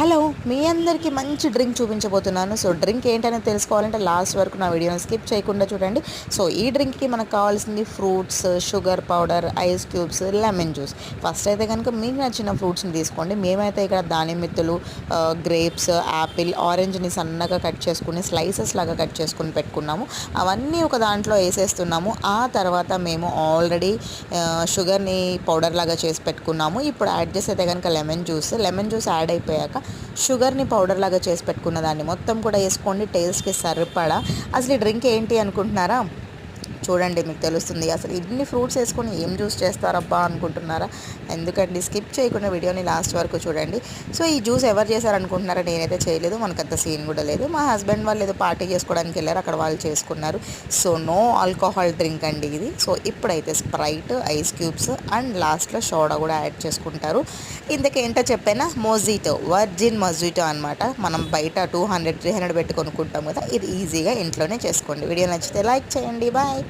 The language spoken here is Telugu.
హలో, మీ అందరికీ మంచి డ్రింక్ చూపించబోతున్నాను. సో డ్రింక్ ఏంటనేది తెలుసుకోవాలంటే లాస్ట్ వరకు నా వీడియోని స్కిప్ చేయకుండా చూడండి. సో ఈ డ్రింక్కి మనకు కావాల్సింది fruits, sugar powder, ice cubes, lemon juice. First అయితే కనుక మీకు నచ్చిన ఫ్రూట్స్ని తీసుకోండి. మేమైతే ఇక్కడ దానిమ్మిత్తులు, గ్రేప్స్, యాపిల్, ఆరెంజ్ని సన్నగా కట్ చేసుకుని స్లైసెస్ లాగా కట్ చేసుకుని పెట్టుకున్నాము. అవన్నీ ఒక దాంట్లో వేసేస్తున్నాము. ఆ తర్వాత మేము ఆల్రెడీ షుగర్ని పౌడర్ లాగా చేసి పెట్టుకున్నాము. ఇప్పుడు యాడ్ చేసేదే కనుక లెమన్ జ్యూస్ యాడ్ అయిపోయాక షుగర్ని పౌడర్ లాగా చేసి పెట్టుకున్న దాన్ని మొత్తం కూడా వేసుకోండి. టేస్ట్కి సరిపడా. అసలు ఈ డ్రింక్ ఏంటి అనుకుంటున్నారా? చూడండి, మీకు తెలుస్తుంది. అసలు ఇన్ని ఫ్రూట్స్ వేసుకొని ఏం జ్యూస్ చేస్తారబ్బా అనుకుంటున్నారా? ఎందుకండి, స్కిప్ చేయకుండా వీడియోని లాస్ట్ వరకు చూడండి. సో ఈ జ్యూస్ ఎవరు చేశారనుకుంటున్నారా? నేనైతే చేయలేదు, మనకంత సీన్ కూడా లేదు. మా హస్బెండ్ వాళ్ళు ఏదో పార్టీ చేసుకోవడానికి వెళ్ళారు, అక్కడ వాళ్ళు చేసుకున్నారు. సో నో ఆల్కహాల్ డ్రింక్ అండి ఇది. సో ఇప్పుడైతే స్ప్రైట్, ఐస్ క్యూబ్స్ అండ్ లాస్ట్లో సోడా కూడా యాడ్ చేసుకుంటారు. ఇంతకేంటో చెప్పైనా, మొజిటో, వర్జిన్ మొజిటో అనమాట. మనం బయట 200, 300 పెట్టి కొనుక్కుంటాం కదా, ఇది ఈజీగా ఇంట్లోనే చేసుకోండి. వీడియో నచ్చితే లైక్ చేయండి. బాయ్.